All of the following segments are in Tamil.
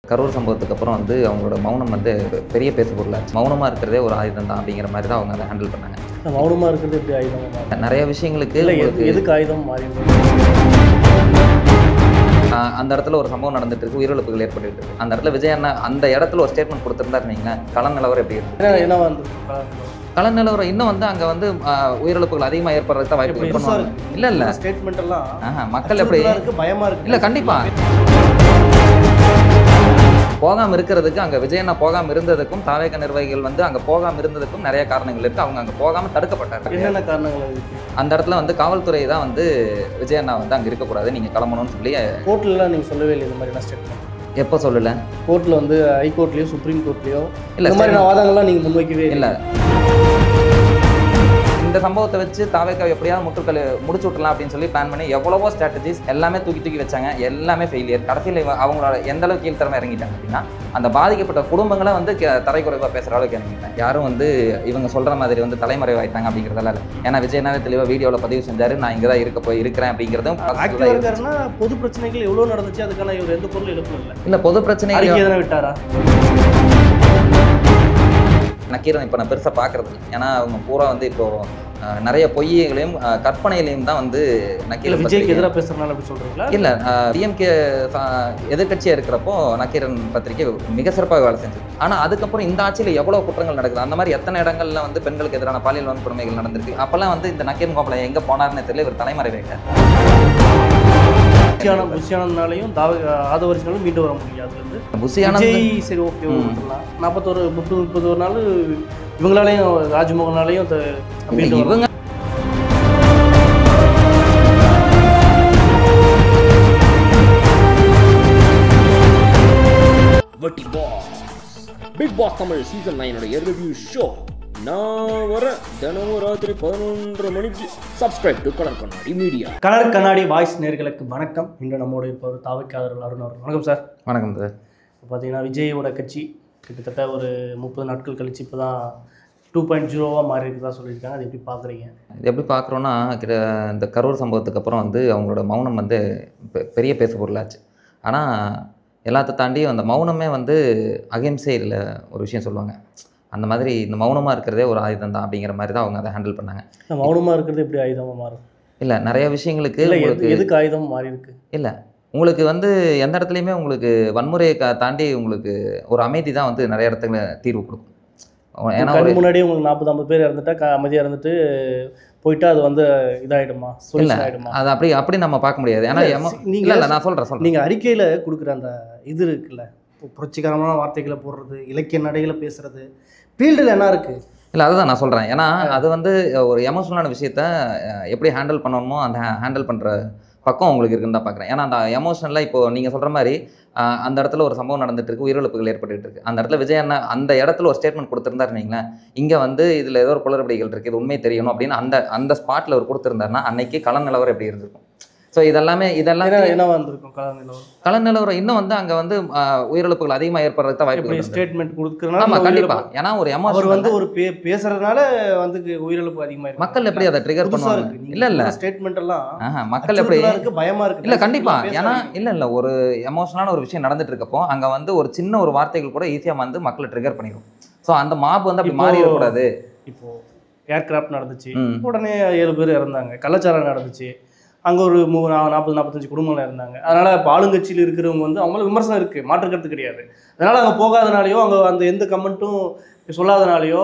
கரூர் சம்பவத்துக்கு அப்புறம் வந்து அவங்களோட மௌனம் வந்து பெரிய பேசுபொருளாச்சு. மௌனமாக இருக்கிறதே ஒரு ஆயுதம் தான் அப்படிங்கிற மாதிரி தான் அவங்க அதை ஹேண்டில் பண்ணாங்க. மௌனமாக இருக்கிறது எப்படி ஆயுதம்? நிறைய விஷயங்களுக்கு எதுக்கு ஆயுதம் மாறி அந்த இடத்துல ஒரு சம்பவம் நடந்துட்டு இருக்கு, உயிரிழப்புகள் ஏற்பட்டு இருக்கு. அந்த இடத்துல விஜய் அண்ணா அந்த இடத்துல ஒரு ஸ்டேட்மெண்ட் கொடுத்துருந்தாரு வைங்களேன், கள நிலவரம் எப்படி இருக்கு, என்ன வந்து கள நிலவரம் இன்னும் வந்து அங்கே வந்து உயிரிழப்புகள் அதிகமாக ஏற்படுறதுக்கு தான் வாய்ப்பு பண்ணுவாங்க. இல்லை ஸ்டேட்மெண்ட் எல்லாம் மக்கள் எப்படி பயமா இருக்கு. இல்லை கண்டிப்பாக போகாமல் இருக்கிறதுக்கு அங்கே விஜய் அண்ணா போகாமல் இருந்ததுக்கும் தாவேக நிர்வாகிகள் வந்து அங்கே போகாமல் இருந்ததுக்கும் நிறைய காரணங்கள் இருக்குது. அவங்க அங்கே போகாமல் தடுக்கப்பட்டாங்க. என்னென்ன காரணங்கள் இருக்கு? அந்த இடத்துல வந்து காவல்துறை தான் வந்து விஜய் அண்ணா வந்து அங்கே இருக்கக்கூடாது, நீங்கள் கிளம்பணும்னு சொல்லி கோர்ட்லாம் நீங்கள் சொல்லவே இல்லை இந்த மாதிரிலாம் ஸ்டேட்மெண்ட். எப்போ சொல்லலை? கோர்ட்டில் வந்து ஹைகோர்ட்லேயோ சுப்ரீம் கோர்ட்லேயோ இல்லை இந்த மாதிரி வாதங்கள்லாம் நீங்கள் முன்வைக்கவே இல்லை. இந்த சம்பவத்தை வச்சு தாவேக்கா எப்படியாவது முற்றுக்கல் முடிச்சு விட்டலாம் அப்படின்னு சொல்லி பிளான் பண்ணி எவ்வளவோ ஸ்ட்ராட்டஜிஸ் எல்லாமே தூக்கி வச்சாங்க. எல்லாமே ஃபெயிலியர். கடைசியில் அவங்களோட எந்த அளவுக்கு கீழ்த்தரமாக இறங்கிட்டாங்க அப்படின்னா, அந்த பாதிக்கப்பட்ட குடும்பங்களை வந்து தரைக்குறைவாக பேசுகிற அளவுக்கு இறங்கிட்டாங்க. யாரும் வந்து இவங்க சொல்கிற மாதிரி வந்து தலைமறைவாயிட்டாங்க அப்படிங்கிறதால இல்லை. ஏன்னா விஜயனாவே தெளிவாக வீடியோவில் பதிவு செஞ்சார், நான் இங்கே தான் இருக்கிறேன் அப்படிங்கிறதும். பொது பிரச்சனைகள் எவ்வளோ நடந்துச்சு, அதுக்கான இவர் எந்த பொருள் எழுப்பணும் இல்லை. பொது பிரச்சனைகள் எதனா விட்டாரா? நக்கீரன் இப்போ நான் பெருசாக பார்க்குறது இல்லை. ஏன்னா அவங்க பூரா வந்து இப்போ நிறைய பொய்யங்களையும் கற்பனையிலையும் தான் வந்து நக்கீரன் விஜய்க்கு எதிராக பேசுறதுனால அப்படி சொல்கிறீங்களா? இல்லை, டிஎம்கே எதிர்கட்சியாக இருக்கிறப்போ நக்கீரன் பத்திரிகை மிக சிறப்பாக வேலை செஞ்சது. ஆனால் அதுக்கப்புறம் இந்த ஆட்சியில் எவ்வளோ குற்றங்கள் நடக்குது, அந்த மாதிரி எத்தனை இடங்கள்ல வந்து பெண்களுக்கு எதிரான பாலியல் வன்கொடுமைகள் நடந்திருக்கு. அப்போல்லாம் வந்து இந்த நக்கீரன் கோபால எங்கே போனார்னு தெரியல, இவர் தலைமறை வைக்க புஷியானந்தாலையும் ஆதவரிசனாலும் மீண்டு வர முடியாது. புஷியானந்த் சரி ஓகே 41 நாள் இவங்களாலையும் ராஜ்மோகனாலையும் இவங்க Bigg Boss Tamil season 9 review show நான் வர தினமும் ராத்திரி 11:30 மணிக்கு. Subscribe to Colour Kannadi Media. Colour Kannadi வாய்ஸ் நேர்களுக்கு வணக்கம். இன்று நம்மோட இப்போ ஒரு தாவைக்காரர்கள் அருண் அவர். வணக்கம் சார். வணக்கம் சார். இப்போ பார்த்தீங்கன்னா விஜயோட கட்சி கிட்டத்தட்ட ஒரு 30 நாட்கள் கழிச்சு இப்போ தான் 2.0 மாறி இருக்குதா சொல்லியிருக்காங்க. அது எப்படி பார்க்குறீங்க? இது எப்படி பார்க்குறோன்னா, இந்த கரூர் சம்பவத்துக்கு அப்புறம் வந்து அவங்களோட மௌனம் வந்து பெரிய பேசுபொருளாச்சு. ஆனால் எல்லாத்த தாண்டி அந்த மௌனமே வந்து அகிம்சை இல்லை ஒரு விஷயம் சொல்லுவாங்க. அந்த மாதிரி இந்த மௌனமாக இருக்கிறதே ஒரு ஆயுதம் தான் அப்படிங்கிற மாதிரி தான் அவங்க அதை ஹேண்டில் பண்ணாங்க. மௌனமாக இருக்கிறது எப்படி ஆயுதமாக மாறும்? இல்லை, நிறைய விஷயங்களுக்கு எதுக்கு ஆயுதம் மாறி இருக்கு? இல்லை, உங்களுக்கு வந்து எந்த இடத்துலையுமே உங்களுக்கு வன்முறையை தாண்டி உங்களுக்கு ஒரு அமைதி தான் வந்து நிறைய இடத்துல தீர்வு கொடுக்கும். ஏன்னா முன்னாடி உங்களுக்கு 40-50 பேர் இறந்துட்டா அமைதியாக இருந்துட்டு போயிட்டா அது வந்து இதாகிடுமா? இல்லை, அது அப்படி நம்ம பார்க்க முடியாது. ஏன்னா இல்லை நான் சொல்கிறேன், நீங்கள் அறிக்கையில் கொடுக்குற அந்த இது இருக்குல்ல, புரட்சிகரமான வார்த்தைகளை போடுறது, இலக்கிய நடைகளை பேசுறது, ஃபீல்டில் என்ன இருக்குது? இல்லை, அதுதான் நான் சொல்கிறேன். ஏன்னா அது வந்து ஒரு எமோஷனலான விஷயத்த எப்படி ஹேண்டில் பண்ணணுமோ அந்த ஹேண்டில் பண்ணுற பக்கம் உங்களுக்கு இருக்குன்னு தான் பார்க்குறேன். ஏன்னா அந்த எமோஷனலாக இப்போது நீங்கள் சொல்கிற மாதிரி அந்த இடத்துல ஒரு சம்பவம் நடந்துட்டு இருக்கு, உயிரிழப்புகள் ஏற்பட்டு இருக்கு. அந்த இடத்துல விஜய் அண்ணா அந்த இடத்துல ஒரு ஸ்டேட்மெண்ட் கொடுத்துருந்தாரு வைங்களேன், இங்கே வந்து இதில் ஏதோ ஒரு குளறுபடிகள் இருக்குது, இது உண்மை தெரியணும் அப்படின்னு அந்த ஸ்பாட்டில் அவர் கொடுத்துருந்தாருன்னா அன்னைக்கு கள நிலவரம் எப்படி இருந்திருக்கும். ஸோ இதெல்லாம் என்ன வந்திருக்கும்? கள நிலவரம் இன்னும் வந்து அங்கே வந்து உயிரிழப்புகள் அதிகமாக ஏற்படுறதுக்கு தான் வாய்ப்பு. ஸ்டேட்மெண்ட் கொடுக்குறதுனால ஆமாம் கண்டிப்பாக. ஏன்னா ஒரு எமோஷன் வந்து ஒரு பேசுறதுனால வந்து உயிரிழப்பு அதிகமாக மக்கள் எப்படி அதை ட்ரிகர் பண்ணுவாங்க? இல்லை ஸ்டேட்மெண்ட் எல்லாம் மக்கள் எப்படி பயமா இருக்கு? இல்லை கண்டிப்பாக. ஏன்னா இல்லை ஒரு எமோஷனான ஒரு விஷயம் நடந்துட்டு இருக்கப்போ அங்கே வந்து ஒரு சின்ன ஒரு வார்த்தைகள் கூட ஈஸியாக வந்து மக்களை ட்ரிகர் பண்ணிடும். ஸோ அந்த மாப் வந்து அப்படி மாறிடக்கூடாது. இப்போ ஏர்கிராஃப்ட் நடந்துச்சு, உடனே 7 பேர் இறந்தாங்க. கலாச்சாரம் நடந்துச்சு, அங்கே ஒரு 40-45 குடும்பங்கள் இருந்தாங்க. அதனால் இப்போ ஆளுங்கட்சியில் இருக்கிறவங்க வந்து அவங்களும் விமர்சனம் இருக்குது, மாற்றுக்கிறது கிடையாது. அதனால் அங்கே போகாதனாலையோ அங்கே அந்த எந்த கமெண்ட்டும் சொல்லாதனாலையோ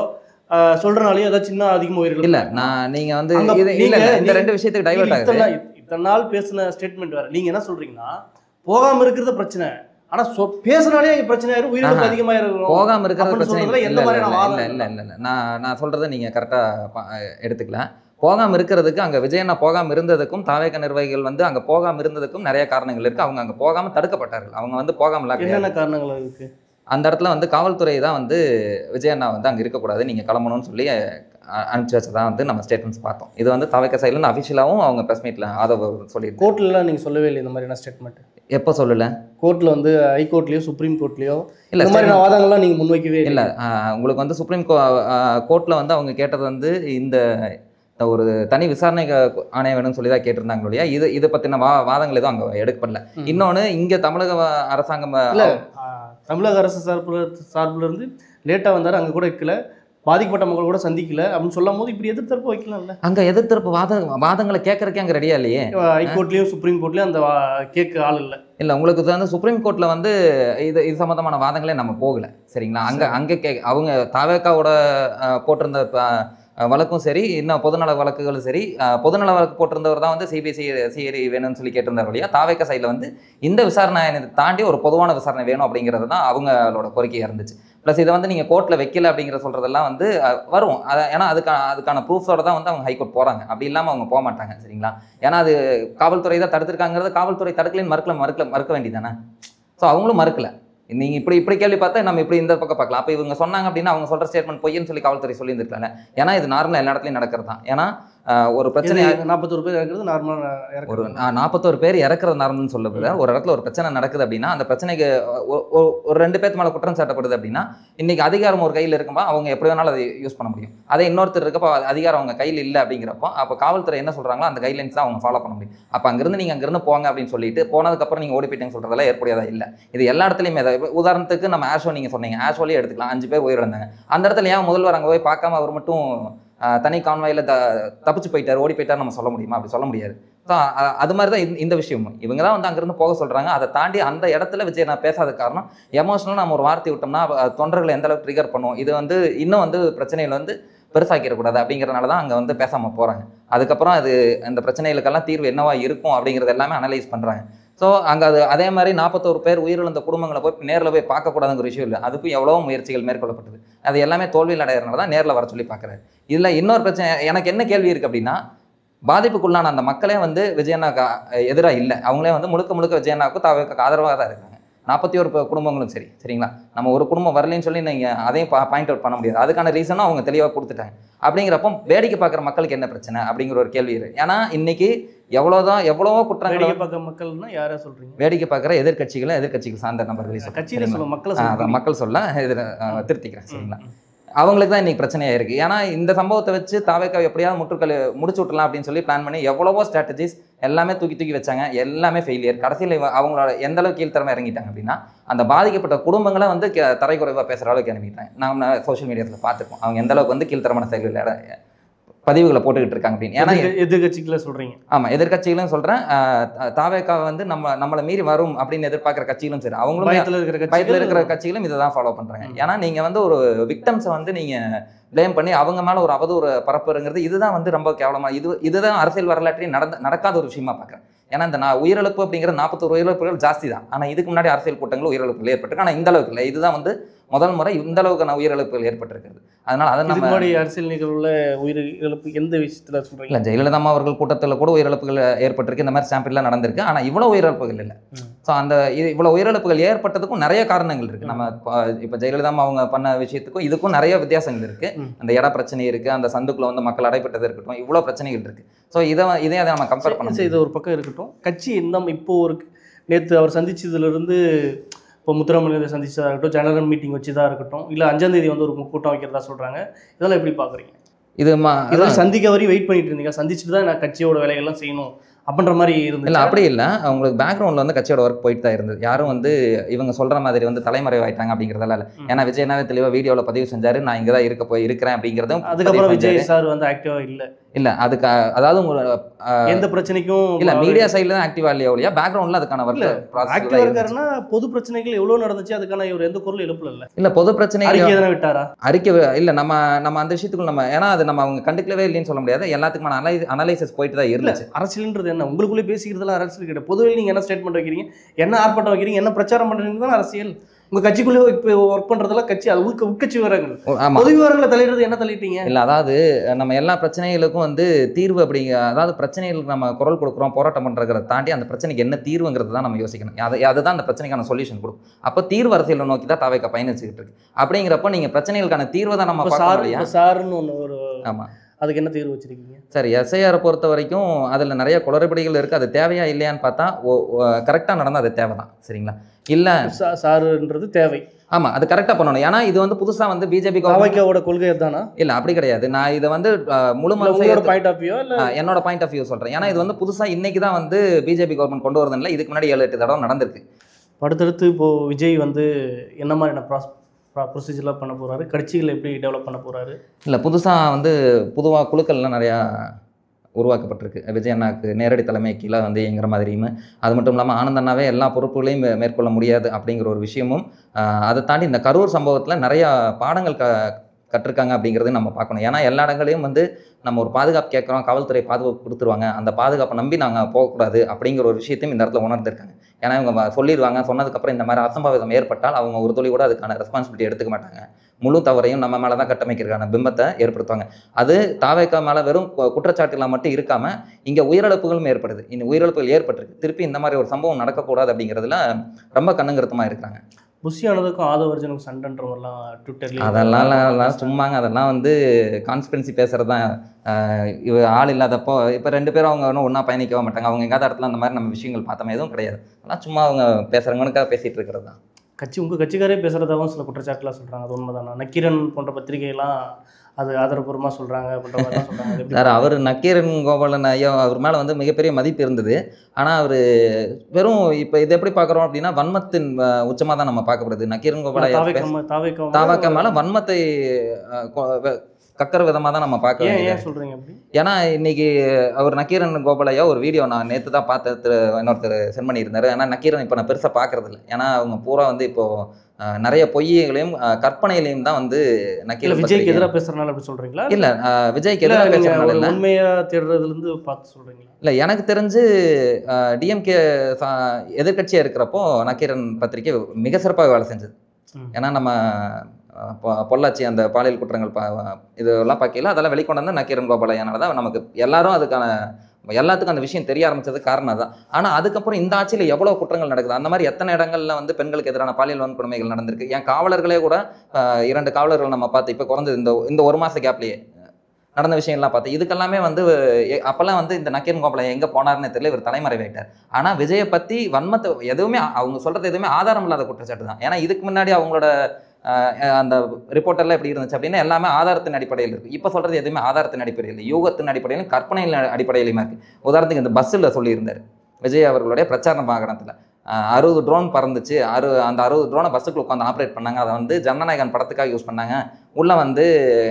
சொல்கிறனாலையோ ஏதாவது சின்ன அதிகமாக உயிரிழப்பு இல்லை. நீங்கள் வந்து இந்த 2 விஷயத்துக்கு டைவர்ட் ஆகுது. இத்தனை நாள் பேசின ஸ்டேட்மெண்ட் வேறு. நீங்கள் என்ன சொல்கிறீங்கன்னா போகாமல் இருக்கிறது பிரச்சனை, ஆனால் பேசுனாலே பிரச்சனை ஆயிரும், உயிரிழப்பு அதிகமாக இருக்கும். போகாமல் இருக்கிறது பிரச்சனை இல்லை. நான் சொல்கிறத நீங்கள் கரெக்டாக எடுத்துக்கலாம். போகாமல் இருக்கிறதுக்கு அங்கே விஜயண்ணா போகாமல் இருந்ததுக்கும் தாவேக நிர்வாகிகள் வந்து அங்கே போகாமல் இருந்ததுக்கும் நிறைய காரணங்கள் இருக்குது. அவங்க அங்கே போகாமல் தடுக்கப்பட்டார்கள். அவங்க வந்து போகாமல் என்னென்ன காரணங்கள் இருக்குது? அந்த இடத்துல வந்து காவல்துறை தான் வந்து விஜயண்ணா வந்து அங்கே இருக்கக்கூடாது, நீங்கள் கிளம்பணும்னு சொல்லி அனுப்பிச்சி வச்சதான் வந்து நம்ம ஸ்டேட்மெண்ட்ஸ் பார்த்தோம். இது வந்து தாவேக சைட்லேருந்து அஃபிஷியலாகவும் அவங்க ப்ரெஸ் மீட்டில் ஆதரவு சொல்லி கோர்ட்லலாம் நீங்கள் சொல்லவே இல்லை இந்த மாதிரியான ஸ்டேட்மெண்ட்? எப்போ சொல்லலை? கோர்ட்டில் வந்து ஹைகோர்ட்லேயோ சுப்ரீம் கோர்ட்லேயோ இல்லை இந்த மாதிரி வாதங்கள்லாம் நீங்கள் முன்வைக்கவே இல்லை. உங்களுக்கு வந்து சுப்ரீம் கோர்ட்டில் வந்து அவங்க கேட்டது வந்து இந்த ஒரு தனி விசாரணை ஆணையம் வேணும்னு சொல்லி தான் கேட்டிருந்தாங்க இல்லையா? இது பற்றின வாதங்கள் எதுவும் அங்கே எடுக்கப்படல. இன்னொன்று இங்கே தமிழக அரசாங்கம் தமிழக அரசு சார்பில் இருந்து லேட்டாக வந்தார், அங்கே கூட வைக்கல, பாதிக்கப்பட்ட மக்கள் கூட சந்திக்கல அப்படின்னு சொல்லும் போது இப்படி எதிர்த்தரப்பு வைக்கலாம்ல? அங்கே எதிர்த்தரப்பு வாதங்களை கேட்கறக்கே அங்கே ரெடியா இல்லையே. ஹைகோர்ட்லேயும் சுப்ரீம் கோர்ட்லேயும் அந்த கேட்க ஆள் இல்லை. இல்லை, உங்களுக்கு வந்து சுப்ரீம் கோர்ட்டில் வந்து இது சம்மந்தமான வாதங்களே நம்ம போகலை, சரிங்களா? அங்கே அவங்க தாவேக்காவோட போட்டிருந்த வழக்கும் சரி, இன்னும் பொதுநல வழக்குகளும் சரி, பொதுநல வழக்கு போட்டிருந்தவர் தான் வந்து சிபிசிஐடி வேணும்னு சொல்லி கேட்டிருந்தார் இல்லையா? தாவேக்கா சைடில் வந்து இந்த விசாரணை தாண்டி ஒரு பொதுவான விசாரணை வேணும் அப்படிங்கிறது தான் அவங்களோட கோரிக்கையாக இருந்துச்சு. ப்ளஸ் இதை வந்து நீங்கள் கோர்ட்டில் வைக்கல அப்படிங்கிற சொல்கிறதெல்லாம் வந்து வரும். ஏன்னா அதுக்கான ப்ரூஃப்ஸோட தான் வந்து அவங்க ஹைகோர்ட் போகிறாங்க. அப்படி இல்லாமல் அவங்க போக மாட்டாங்க, சரிங்களா? ஏன்னா அது காவல்துறை தான் தடுத்துருக்காங்கிறது காவல்துறை தடுக்கலைன்னு மறுக்க வேண்டியதானே. ஸோ அவங்களும் மறுக்கலை. நீங்கள் இப்படி கேள்வி பார்த்தா நம்ம இப்படி இந்த பக்கம் பார்க்கலாம். அப்போ இவங்க சொன்னாங்க அப்படின்னா அவங்க சொல்கிற ஸ்டேட்மெண்ட் பொய்ன்னு சொல்லி காவல்துறை சொல்லியிருந்துருக்கல. ஏன்னா இது நார்மலாக எல்லா இடத்துலையும் நடக்கிறது தான். ஏன்னா ஒரு பிரச்சனை 41 பேர் இறக்குறது நார்மலாக, ஒரு 41 பேர் இறக்குறது நார்மல்னு சொல்லுது. ஒரு இடத்துல ஒரு பிரச்சனை நடக்குது அப்படின்னா அந்த பிரச்சனைக்கு ஒரு 2 பேர்த்து மேலே குற்றம் சாட்டப்படுது அப்படின்னா இன்னைக்கு அதிகாரம் ஒரு கையில் இருக்கும்போது அவங்க எப்படி வேணாலும் அதை யூஸ் பண்ண முடியும். அதே இன்னொருத்தர் இருக்கப்போ அதிகாரம் அவங்க கையில் இல்லை அப்படிங்கிறப்போ அப்போ காவல்துறை என்ன சொல்கிறாங்களோ அந்த கைட்லைன்ஸ் தான் அவங்க ஃபாலோ பண்ண முடியும். அப்போ அங்கேருந்து நீங்கள் அங்கேருந்து போங்க அப்படின்னு சொல்லிட்டு போனதுக்கப்புறம் நீங்கள் ஓடி போயிட்டேன்னு சொல்கிறதெல்லாம் ஏற்புடையதா இல்லை. இது எல்லா இடத்துலையுமே. உதாரணத்துக்கு நம்ம ஆஷோ நீங்கள் சொன்னீங்க, ஆஷோலேயே எடுத்துக்கலாம். 5 பேர் உயிரிழந்தாங்க. அந்த இடத்துல ஏன் முதல்வர் அங்கே போய் பார்க்காம அவர் மட்டும் தனி கான்வாயில் தப்பிச்சு போயிட்டார், ஓடி போயிட்டார் நம்ம சொல்ல முடியுமா? அப்படி சொல்ல முடியாது. ஸோ அது மாதிரி தான் இந்த விஷயமும். இவங்க தான் வந்து அங்கேருந்து போக சொல்கிறாங்க. அதை தாண்டி அந்த இடத்துல விஜய் நான் பேசாத காரணம் எமோஷனலாக நம்ம ஒரு வார்த்தை விட்டோம்னா தொண்டர்களை எந்த அளவுக்கு ட்ரிகர் பண்ணுவோம், இது வந்து இன்னும் வந்து பிரச்சனைகள் வந்து பெருசாக்கிடக்கூடாது அப்படிங்கிறனால தான் அங்கே வந்து பேசாமல் போகிறாங்க. அதுக்கப்புறம் அது அந்த பிரச்சனைகளுக்கெல்லாம் தீர்வு என்னவா இருக்கும் அப்படிங்கிறது எல்லாமே அனலைஸ் பண்ணுறாங்க. ஸோ அங்கே அதே மாதிரி 41 பேர் உயிரிழந்த குடும்பங்களை போய் நேரில் போய் பார்க்கக்கூடாதுங்கிற விஷயம் இல்லை. அதுக்கும் எவ்வளோ முயற்சிகள் மேற்கொள்ளப்பட்டது. அது எல்லாமே தோல்வியில் அடைகிறதுனால தான் நேரில் வர சொல்லி பார்க்குறாரு. இதில் இன்னொரு பிரச்சனை எனக்கு என்ன கேள்வி இருக்குது அப்படின்னா, பாதிப்புக்குள்ளான அந்த மக்களே வந்து விஜயண்ணாக்கு எதிராக இல்லை. அவங்களே வந்து முழுக்க விஜயண்ணாவுக்கு தாவேக்காக்கு ஆதரவாக தான் இருக்காங்க. 41 குடும்பங்களும் சரிங்களா? நம்ம ஒரு குடும்பம் வரலன்னு சொல்லி நீங்கள் அதையும் பாயிண்ட் அவுட் பண்ண முடியாது. அதுக்கான ரீசனும் அவங்க தெளிவாக கொடுத்துட்டாங்க. அப்படிங்கிறப்போ வேடிக்கை பார்க்குற மக்களுக்கு என்ன பிரச்சனை அப்படிங்கிற ஒரு கேள்வி இருக்குது. ஏன்னா இன்னைக்கு எவ்வளவோ குற்றங்கள் வேடிக்கை பார்க்குற மக்கள்னா யாரை சொல்கிறீங்க? வேடிக்கை பார்க்குற எதிர்கட்சிகள் சார்ந்த நபர்கள் கட்சியில் சொல்ல மக்கள் சொல்ல திருத்திக்கிறேன், சரிங்களா? அவங்களுக்கு தான் இன்னைக்கு பிரச்சனையாக இருக்குது. ஏன்னா இந்த சம்பவத்தை வச்சு தாவேக்கா எப்படியாவது முடிச்சு விட்டலாம் அப்படின்னு சொல்லி பிளான் பண்ணி எவ்வளவோ ஸ்ட்ராட்டஜிஸ் எல்லாமே தூக்கி வச்சாங்க. எல்லாமே ஃபெயிலியர். கடைசியில் அவங்களோட எந்த அளவுக்கு கீழ்த்தரமாக இறங்கிட்டாங்க அப்படின்னா அந்த பாதிக்கப்பட்ட குடும்பங்களை வந்து தரைக்குறைவாக பேசுகிற அளவுக்கு இறங்கிட்டாங்க. நம்ம சோஷியல் மீடியாவில் பார்த்துருக்கோம் அவங்க எந்த அளவுக்கு வந்து கீழ்த்தரமான செயல்கள் பதிவுகளை போட்டுக்கிட்டு இருக்காங்க அப்படின்னு. ஏன்னா எதிர்கட்சிகளை சொல்கிறீங்க. ஆமாம், எதிர்கட்சிகளும் சொல்கிறேன். தாவேக்கா வந்து நம்மளை மீறி வரும் அப்படின்னு எதிர்பார்க்குற கட்சிகளும் சரி, அவங்களும் பயத்தில் இருக்கிற கட்சிகளும் இதை தான் ஃபாலோ பண்ணுறாங்க. ஏன்னா நீங்கள் வந்து ஒரு விக்டம்ஸை வந்து நீங்கள் ப்ளேம் பண்ணி அவங்க மேலே ஒரு அவதூறு பரப்புங்கிறது இதுதான் வந்து ரொம்ப கேவலமாக இதுதான் அரசியல் வரலாற்றையும் நடக்காத ஒரு விஷயமா பார்க்குறேன். ஏன்னா இந்த உயிரிழப்பு அப்படிங்கிற 41 உயிரிழப்புகள் ஜாஸ்தி தான். ஆனால் இதுக்கு முன்னாடி அரசியல் கூட்டங்கள் உயிரிழப்புகள் ஏற்பட்டிருக்கு. ஆனால் இந்த அளவுக்கு இல்லை. இதுதான் வந்து முதல் முறை இந்த அளவுக்கு உயிரிழப்புகள் ஏற்பட்டிருக்கிறது. அதனால அதை நம்ம அரசியல் நிகழ்வுல உயிரிழப்பு எந்த விஷயத்தில் சொல்கிறீங்க? இல்லை, ஜெயலலிதா அவர்கள் கூட்டத்தில் கூட உயிரிழப்புகள் ஏற்பட்டிருக்கு. இந்த மாதிரி சாம்பிள்லாம் நடந்திருக்கு. ஆனால் இவ்வளோ உயிரிழப்புகள் இல்லை. ஸோ அந்த இவ்வளோ உயிரிழப்புகள் ஏற்பட்டதுக்கும் நிறைய காரணங்கள் இருக்குது. நம்ம இப்போ ஜெயலலிதா அவங்க பண்ண விஷயத்துக்கும் இதுக்கும் நிறைய வித்தியாசங்கள் இருக்குது. அந்த இட பிரச்சனை இருக்குது, அந்த சந்துக்குள்ள வந்து மக்கள் அடைப்பட்டது இருக்கட்டும், இவ்வளோ பிரச்சனைகள் இருக்குது. ஸோ இதை அதை நம்ம கம்பேர் பண்ண இது ஒரு பக்கம் இருக்கட்டும். கட்சி இப்போ ஒரு நேற்று அவர் சந்திச்சதுலேருந்து இப்போ முத்துராமலிங்கத்தை சந்திச்சதாக இருக்கட்டும், ஜெனரல் மீட்டிங் வச்சுதான் இருக்கட்டும், இல்லை 5ஆம் தேதி வந்து ஒரு கூட்டம் வைக்கிறதா சொல்கிறாங்க. இதெல்லாம் எப்படி பார்க்குறீங்க? இதெல்லாம் சந்திக்க வரையும் வெயிட் பண்ணிட்டு இருந்தீங்க, சந்திச்சுட்டு தான் நான் கட்சியோட வேலைகள்லாம் செய்யணும் அப்படின்ற மாதிரி இருந்தது? இல்லை, அப்படி இல்லை. அவங்களுக்கு பேக்ரவுண்டில் வந்து கட்சியோட ஒர்க் போயிட்டு தான் இருந்தது. யாரும் வந்து இவங்க சொல்கிற மாதிரி வந்து தலைமறைவாயிட்டாங்க அப்படிங்கிறதெல்லாம் இல்லை. ஏன்னா விஜயனாவே தெளிவாக வீடியோவில் பதிவு செஞ்சார், நான் இங்கே தான் இருக்கிறேன் அப்படிங்கிறதும். அதுக்கப்புறம் விஜய் சார் வந்து ஆக்டிவாக இல்லை அதுக்கு அதாவது எந்த பிரச்சனைக்கும் இல்லை, மீடியா சைடில் தான் ஆக்டிவாக இல்லையா ஒழியா பேக்ரவுண்டில் அதுக்கான ஒர்க் ஆக்டிவாக இருக்காருன்னா பொது பிரச்சனைகள் எவ்வளோ நடந்துச்சு அதுக்கான இவர் எந்த குரல் எழுப்பல இல்லை. பொது பிரச்சனை அறிக்கை விட்டாரா? அறிக்கை இல்லை. நம்ம அந்த விஷயத்துக்குள்ள நம்ம ஏன்னா அது நம்ம அவங்க கண்டுக்கவே இல்லைன்னு சொல்ல முடியாது. எல்லாத்துக்குமான அனலைசிஸ் போயிட்டு தான் இருந்துச்சு. அரசியல்ன்றது என்ன? உங்களுக்குள்ளே பேசிக்கிறதுலாம் அரசியல் கிடையாது. பொதுவில் நீங்கள் என்ன ஸ்டேட்மெண்ட் வைக்கிறீங்க, என்ன ஆர்ப்பாட்டம் வைக்கிறீங்க, என்ன பிரச்சாரம் பண்ணுறீங்க தான் அரசியல். உங்கள் கட்சிக்குள்ளே இப்போ ஒர்க் பண்ணுறதெல்லாம் கட்சி அது உட்கட்சி விவரங்கள். பொது விவரங்களை தலையிடுறது என்ன தலையிட்டீங்க? இல்லை, அதாவது நம்ம எல்லா பிரச்சனைகளுக்கும் வந்து தீர்வு அதாவது பிரச்சனைகளுக்கு நம்ம குரல் கொடுக்குறோம், போராட்டம் பண்ணுறதை தாண்டி அந்த பிரச்சனைக்கு என்ன தீர்வுங்கிறது தான் நம்ம யோசிக்கணும். அதுதான் அந்த பிரச்சனைக்கான சொல்யூஷன் கொடுக்கும். அப்போ தீர்வு அரசியலை நோக்கி தான் தாவேக்கா பயணிச்சுக்கிட்டு இருக்கு. அப்படிங்கிறப்போ நீங்கள் பிரச்சனைகளுக்கான தீர்வை தான் நம்ம சாருன்னு ஒன்று ஒரு ஆமாம் அதுக்கு என்ன தீர்வு வச்சிருக்கீங்க? சரி, எஸ்ஐஆரை பொறுத்த வரைக்கும் அதில் நிறைய குளறுபடிகள் இருக்குது. அது தேவையா இல்லையான்னு பார்த்தா கரெக்டாக நடந்தால் அது தேவை தான். சரிங்களா? இல்லை சாருன்றது தேவை. ஆமாம், அது கரெக்டாக பண்ணணும். ஏன்னா இது வந்து புதுசாக வந்து பிஜேபி தாவேக்காவோட கொள்கை தானா? இல்லை, அப்படி கிடையாது. நான் இதை வந்து முழு உங்களோட பாயிண்ட் ஆஃப் வியூ இல்லை என்னோட பாயிண்ட் ஆஃப் வியூ சொல்கிறேன். ஏன்னா இது வந்து புதுசாக இன்னைக்கு தான் வந்து பிஜேபி கவர்மெண்ட் கொண்டு வரது இல்லை. இதுக்கு முன்னாடி 7-8 தடவை நடந்திருக்கு. அடுத்தடுத்து இப்போது விஜய் வந்து என்ன மாதிரியான ப்ரொசீஜர்லாம் பண்ண போகிறாரு, கட்சிகள் எப்படி டெவலப் பண்ண போகிறாரு? இல்லை, புதுசாக வந்து பொதுவாக குழுக்கள்லாம் நிறையா உருவாக்கப்பட்டிருக்கு. விஜய் அண்ணாக்கு நேரடி தலைமை கீழே வந்து இயங்குற மாதிரியும், அது மட்டும் இல்லாமல் ஆனந்த் அண்ணாவே எல்லா பொறுப்புகளையும் மேற்கொள்ள முடியாது அப்படிங்கிற ஒரு விஷயமும், அதை தாண்டி இந்த கரூர் சம்பவத்தில் நிறையா பாடங்கள் கற்றுருக்காங்க அப்படிங்கிறது நம்ம பார்க்கணும். ஏன்னா எல்லா இடங்களையும் வந்து நம்ம ஒரு பாதுகாப்பு கேட்குறோம், காவல்துறை பாதுகாப்பு கொடுத்துருவாங்க, அந்த பாதுகாப்பை நம்பி நாங்கள் போகக்கூடாது அப்படிங்கிற ஒரு விஷயத்தையும் இந்த இடத்துல உணர்ந்திருக்காங்க. ஏன்னா இவங்க சொல்லிடுவாங்க, சொன்னதுக்கப்புறம் இந்த மாதிரி அசம்பாவிதம் ஏற்பட்டால் அவங்க ஒரு துளி கூட அதுக்கான ரெஸ்பான்சிபிலிட்டி எடுத்துக்க மாட்டாங்க. முழு தவறையும் நம்ம மேலே தான் கட்டமைக்கிறதுக்கான பிம்பத்தை ஏற்படுத்துவாங்க. அது தாவேக்கா மேலே வெறும் குற்றச்சாட்டுலாம் மட்டும் இருக்காமல் இங்கே உயிரிழப்புகளும் ஏற்படுது. இந்த உயிரிழப்புகள் ஏற்பட்டிருக்கு. திருப்பி இந்த மாதிரி ஒரு சம்பவம் நடக்கக்கூடாது அப்படிங்கிறதுல ரொம்ப கண்ணுங்கருத்தமாக இருக்கிறாங்க. புஷியானதுக்கும் ஆதவர்ஜனுக்கும் சண்டைன்ற மாதிரிலாம் ட்விட்டர்லேயே அதெல்லாம் சும்மாங்க. அதெல்லாம் வந்து கான்ஸ்பிரன்சி பேசுகிறது தான். இவ ஆள் இல்லாதப்போ இப்போ 2 பேரும் அவங்க ஒன்றும் ஒன்றா பயணிக்கவே மாட்டாங்க. அவங்க எங்காவது இடத்துல அந்த மாதிரி நம்ம விஷயங்கள் பார்த்தோமே எதுவும் கிடையாது. அதெல்லாம் சும்மா அவங்க பேசுகிறவங்களுக்காக பேசிகிட்டு இருக்கிறது தான். உங்கள் கட்சிக்காரே பேசுகிறதாகவும் சில குற்றச்சாட்டுலாம் சொல்கிறாங்க. அது உண்மைதானா? நக்கீரன் போன்ற பத்திரிகைலாம் அது ஆதரப்பூர்வமாக சொல்கிறாங்க அப்படின்ற மாதிரிலாம் சொல்கிறாங்க. சார், அவர் நக்கீரன் கோபாலன் ஐயா அவர் மேலே வந்து மிகப்பெரிய மதிப்பு இருந்தது. ஆனால் அவர் வெறும் இப்போ இதை எப்படி பார்க்குறோம் அப்படின்னா வன்மத்தின் உச்சமாக தான் நம்ம பார்க்கப்படுது. நக்கீரன் கோபால தாவேக்கா மேலே வன்மத்தை கக்கிற விதமாக தான் நம்ம பார்க்க. ஏன் சொல்கிறீங்க அப்படி? ஏன்னா இன்னைக்கு அவர் நக்கீரன் கோபாலையா ஒரு வீடியோ நான் நேற்று தான் பார்த்து இன்னொருத்தர் சென்ட் பண்ணியிருந்தாரு. ஏன்னா நக்கீரன் இப்போ நான் பெருசாக பார்க்கறதில்ல. ஏன்னா அவங்க பூரா வந்து இப்போது நிறைய பொய்யங்களையும் கற்பனைகளையும் தான் வந்து நக்கீரன் விஜய்க்கு எதிராக பேசுகிறனால அப்படி சொல்கிறீங்களா? இல்லை, விஜய்க்கு எதிராக பேசுகிறனால இல்லை, உண்மையாக தேடுறதுலேருந்து பார்த்து சொல்கிறீங்களா? இல்லை, எனக்கு தெரிஞ்சு டிஎம்கே எதிர்கட்சியாக இருக்கிறப்போ நக்கீரன் பத்திரிகை மிக சிறப்பாக வேலை செஞ்சது. ஏன்னா நம்ம பொள்ளாச்சி அந்த பாலியல் குற்றங்கள் இதெல்லாம் பார்க்கல, அதெல்லாம் வெளிக்கொண்டு வந்து நக்கீரன் கோபாலையானால தான் நமக்கு எல்லாரும் எல்லாத்துக்கும் அந்த விஷயம் தெரிய ஆரம்பிச்சது காரணம் தான். ஆனால் அதுக்கப்புறம் இந்த ஆட்சியில் எவ்வளோ குற்றங்கள் நடக்குது. அந்த மாதிரி எத்தனை இடங்களில் வந்து பெண்களுக்கு எதிரான பாலியல் வன்கொடுமைகள் நடந்திருக்கு. என் காவலர்களே கூட 2 காவலர்கள் நம்ம பார்த்து இப்போ குறைஞ்சது இந்த 1 மாத கேப்லேயே நடந்த விஷயம்லாம் பார்த்து இதுக்கெல்லாமே வந்து அப்போல்லாம் வந்து இந்த நக்கீரன் கோபாலையா எங்கே போனார்னு தெரியல, இவர் தலைமறைவாயிட்டார். ஆனால் விஜயை பற்றி வன்மத்தை எதுவுமே அவங்க சொல்கிறது எதுவுமே ஆதாரம் இல்லாத குற்றச்சாட்டு தான். ஏன்னா இதுக்கு முன்னாடி அவங்களோட அந்த ரிப்போர்ட்டெல்லாம் எப்படி இருந்துச்சு அப்படின்னா எல்லாமே ஆதாரத்தின் அடிப்படையில் இருக்குது. இப்போ சொல்கிறது எதுவுமே ஆதாரத்தின் அடிப்படையில், யூகத்தின் அடிப்படையிலும் கற்பனையின் அடிப்படையிலுமா இருக்குது. உதாரணத்துக்கு இந்த பஸ்ஸில் சொல்லியிருந்தார் விஜய் அவர்களுடைய பிரச்சார வாகனத்தில் 60 ட்ரோன் பறந்துச்சு. அந்த 60 ட்ரோனை பஸ்ஸுக்குள்ள உட்காந்து ஆப்ரேட் பண்ணாங்க. அதை வந்து ஜனநாயகன் படத்துக்காக யூஸ் பண்ணாங்க. உள்ளே வந்து